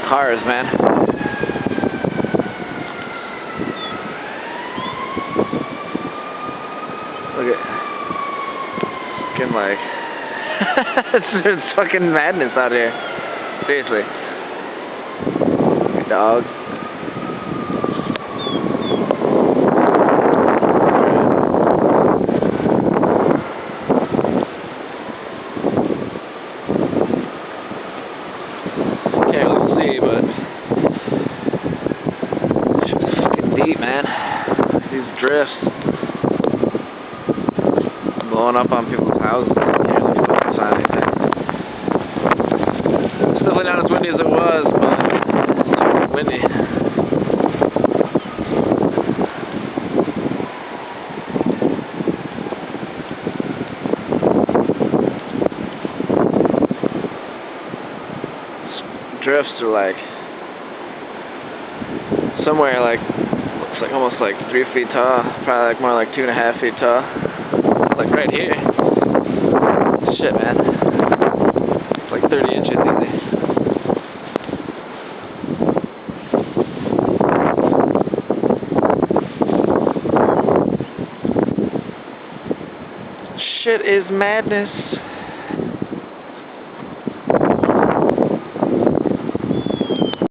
Cars, man. Look at, fucking like, it's fucking madness out here. Seriously. Dog. Can't really see, but it's fucking deep, man. These drifts blowing up on people's houses. Can't really fucking sign anything. It's definitely not as windy as it was, but it's windy. Drifts are like somewhere like looks like almost like 3 feet tall, probably like more like 2.5 feet tall, like right here. Shit, man, it's like 30 inches easy. Shit is madness.